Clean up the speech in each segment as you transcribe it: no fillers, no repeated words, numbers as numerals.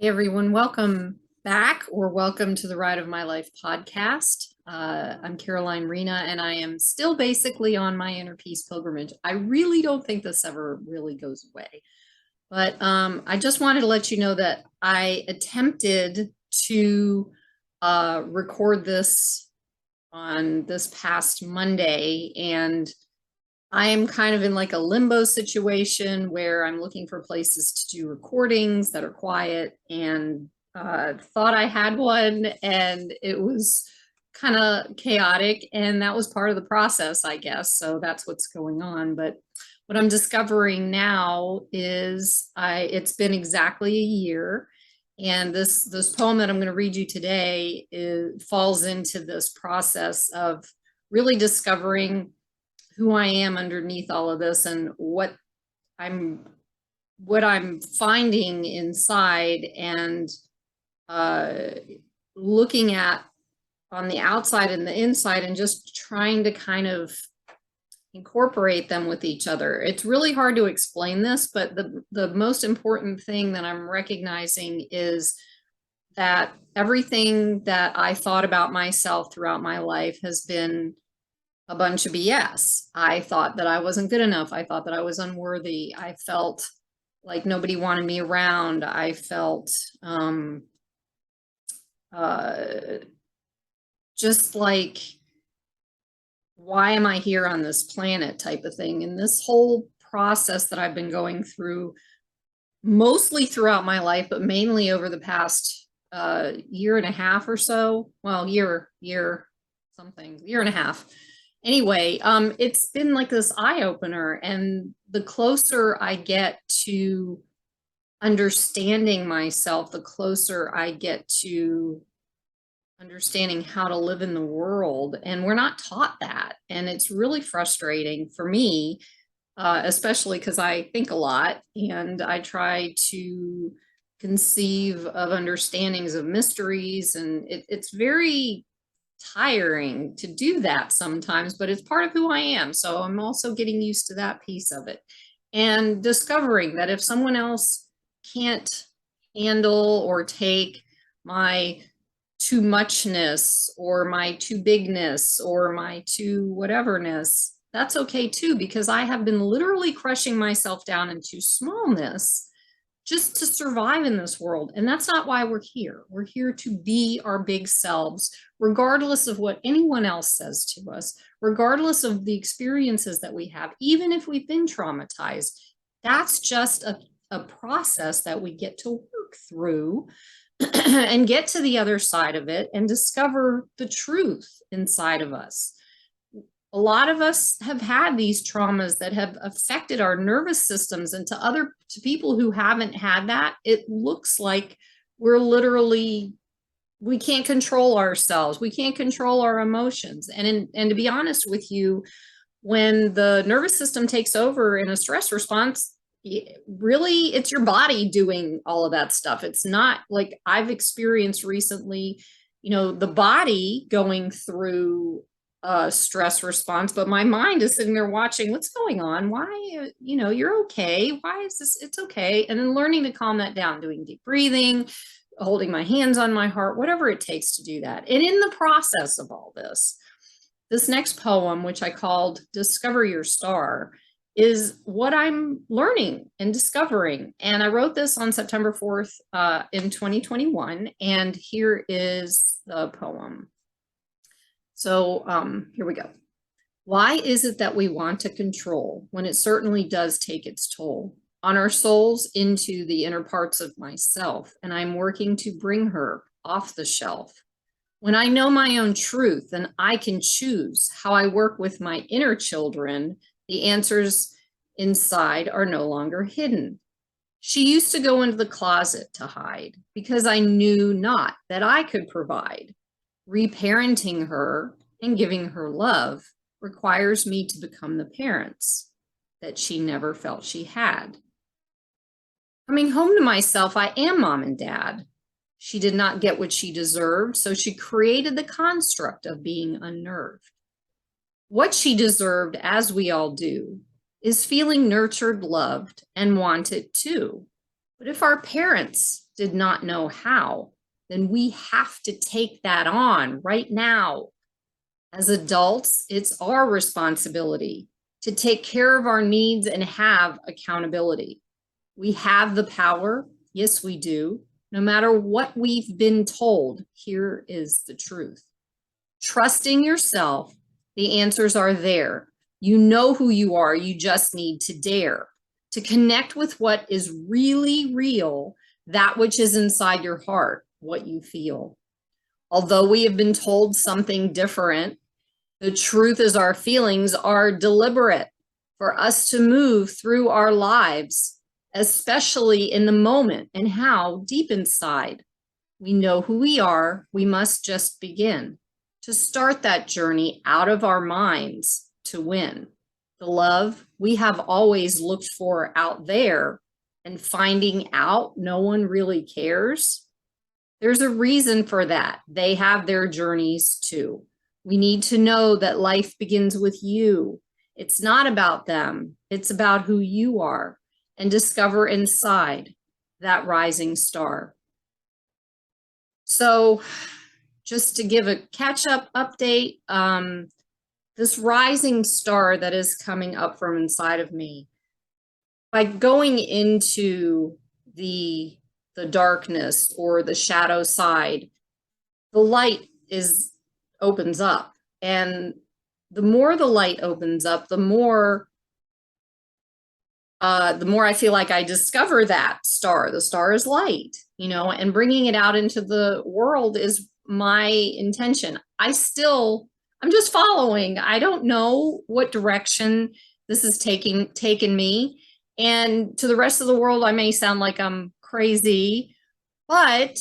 Hey everyone, welcome back or welcome to the Ride of My Life podcast. I'm Caroline Rena and I am still basically on my inner peace pilgrimage. I really don't think this ever really goes away, but I just wanted to let you know that I attempted to record this on this past Monday, and I am kind of in like a limbo situation where I'm looking for places to do recordings that are quiet, and thought I had one, and it was kind of chaotic, and that was part of the process, I guess. So that's what's going on. But what I'm discovering now is it's been exactly a year, and this poem that I'm going to read you today falls into this process of really discovering who I am underneath all of this, and I'm what I'm finding inside, and looking at on the outside and the inside, and just trying to kind of incorporate them with each other. It's really hard to explain this, but the most important thing that I'm recognizing is that everything that I thought about myself throughout my life has been a bunch of BS. I thought that I wasn't good enough. I thought that I was unworthy. I felt like nobody wanted me around. I felt just like, why am I here on this planet type of thing. And this whole process that I've been going through, mostly throughout my life, but mainly over the past year and a half or so, well, year and a half. Anyway, it's been like this eye-opener, and the closer I get to understanding myself, the closer I get to understanding how to live in the world. And we're not taught that, and it's really frustrating for me, especially because I think a lot, and I try to conceive of understandings of mysteries, and it's very tiring to do that sometimes, but it's part of who I am. So I'm also getting used to that piece of it, and discovering that if someone else can't handle or take my too muchness or my too bigness or my too whateverness, that's okay too, because I have been literally crushing myself down into smallness just to survive in this world. And that's not why we're here. We're here to be our big selves, regardless of what anyone else says to us, regardless of the experiences that we have, even if we've been traumatized. That's just a process that we get to work through and get to the other side of it and discover the truth inside of us. A lot of us have had these traumas that have affected our nervous systems, and to people who haven't had that, it looks like we're literally, we can't control ourselves. We can't control our emotions. And to be honest with you, when the nervous system takes over in a stress response, really it's your body doing all of that stuff. It's not like I've experienced recently, the body going through stress response, but my mind is sitting there watching what's going on. Why, you're okay. Why is this? It's okay. And then learning to calm that down, doing deep breathing, holding my hands on my heart, whatever it takes to do that. And in the process of all this next poem, which I called Discover Your Star, is what I'm learning and discovering. And I wrote this on September 4th in 2021. And here is the poem. So here we go. Why is it that we want to control when it certainly does take its toll on our souls into the inner parts of myself? And I'm working to bring her off the shelf. When I know my own truth and I can choose how I work with my inner children, the answers inside are no longer hidden. She used to go into the closet to hide because I knew not that I could provide. Reparenting her and giving her love requires me to become the parents that she never felt she had. Coming home to myself, I am mom and dad. She did not get what she deserved, so she created the construct of being unnerved. What she deserved, as we all do, is feeling nurtured, loved, and wanted too. But if our parents did not know how, then we have to take that on right now. As adults, it's our responsibility to take care of our needs and have accountability. We have the power. Yes, we do. No matter what we've been told, here is the truth. Trusting yourself, the answers are there. You know who you are. You just need to dare to connect with what is really real, that which is inside your heart, what you feel. Although we have been told something different, the truth is our feelings are deliberate for us to move through our lives, especially in the moment and how deep inside. We know who we are. We must just begin to start that journey out of our minds to win. The love we have always looked for out there and finding out no one really cares. There's a reason for that. They have their journeys too. We need to know that life begins with you. It's not about them. It's about who you are, and discover inside that rising star. So just to give a catch-up update, this rising star that is coming up from inside of me, by going into the darkness or the shadow side, the light opens up. And the more the light opens up, the more I feel like I discover that star. The star is light, and bringing it out into the world is my intention. I'm just following. I don't know what direction this is taken me. And to the rest of the world, I may sound like I'm crazy, but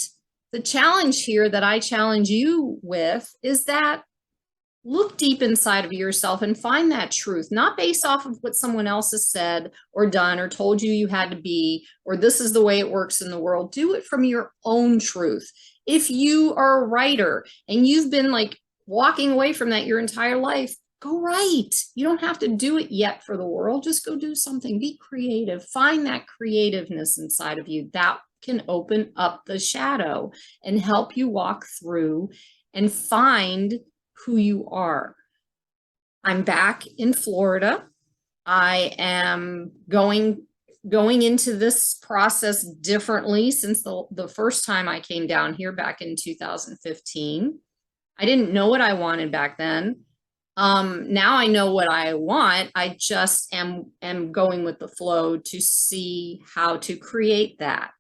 the challenge here that I challenge you with is that look deep inside of yourself and find that truth, not based off of what someone else has said or done or told you had to be, or this is the way it works in the world. Do it from your own truth. If you are a writer and you've been like walking away from that your entire life, go write. You don't have to do it yet for the world. Just go do something. Be creative. Find that creativeness inside of you. That can open up the shadow and help you walk through and find who you are. I'm back in Florida. I am going into this process differently since the first time I came down here back in 2015. I didn't know what I wanted back then. Now I know what I want. I just am going with the flow to see how to create that.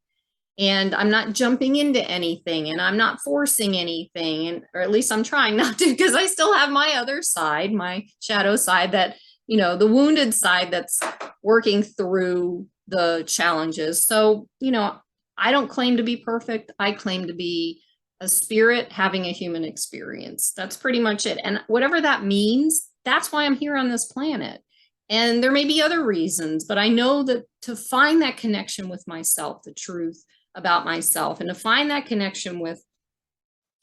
And I'm not jumping into anything, and I'm not forcing anything, or at least I'm trying not to, because I still have my other side, my shadow side, that, the wounded side that's working through the challenges. So, I don't claim to be perfect. I claim to be a spirit having a human experience. That's pretty much it. And whatever that means, that's why I'm here on this planet. And there may be other reasons, but I know that to find that connection with myself, the truth about myself, and to find that connection with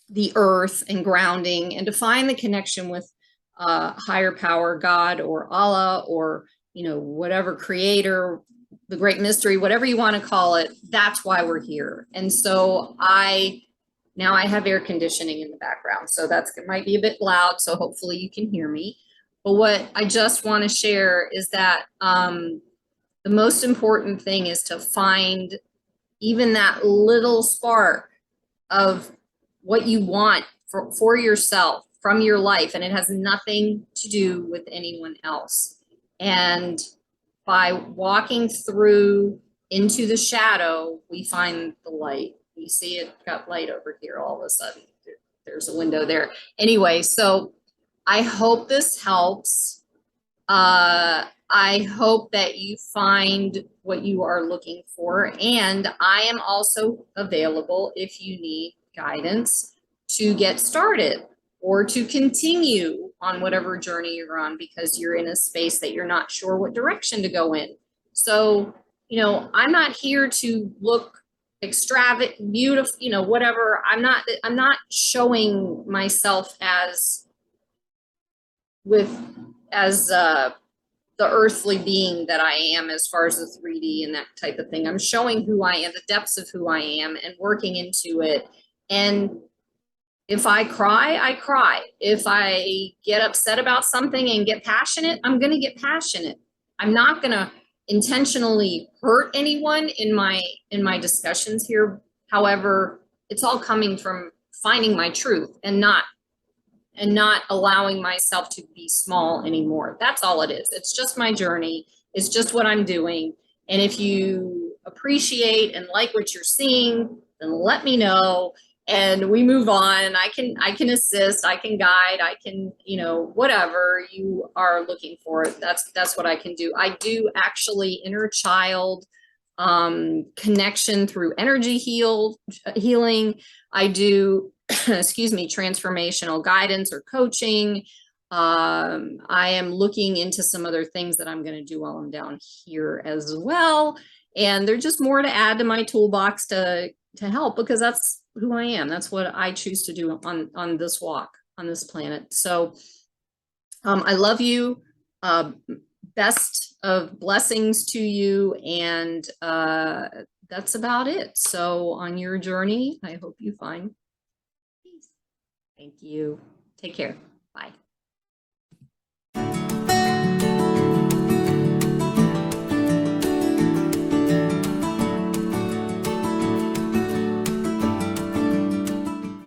the earth and grounding, and to find the connection with higher power, God or Allah, or, whatever creator, the great mystery, whatever you want to call it, that's why we're here. And so now I have air conditioning in the background, so it might be a bit loud, so hopefully you can hear me. But what I just want to share is that the most important thing is to find even that little spark of what you want for yourself from your life, and it has nothing to do with anyone else. And by walking through into the shadow, we find the light. You see it got light over here all of a sudden. There's a window there. Anyway, so I hope this helps. I hope that you find what you are looking for. And I am also available if you need guidance to get started or to continue on whatever journey you're on, because you're in a space that you're not sure what direction to go in. So, I'm not here to look extravagant, beautiful, whatever. I'm not showing myself as the the earthly being that I am as far as the 3D and that type of thing. I'm showing who I am, the depths of who I am, and working into it. And if I cry, I cry. If I get upset about something and get passionate, I'm going to get passionate. I'm not going to intentionally hurt anyone in my discussions here. However, it's all coming from finding my truth and not allowing myself to be small anymore. That's all it is. It's just my journey. It's just what I'm doing. And if you appreciate and like what you're seeing, then let me know and we move on. I can assist, I can guide, I can, you know, whatever you are looking for. That's what I can do. I do actually inner child connection through energy healing. I do excuse me, transformational guidance or coaching. I am looking into some other things that I'm going to do while I'm down here as well. And they're just more to add to my toolbox to help, because that's who I am. That's what I choose to do on this walk on this planet. So I love you. Best of blessings to you. And that's about it. So on your journey, I hope you find peace. Thank you. Take care. Bye.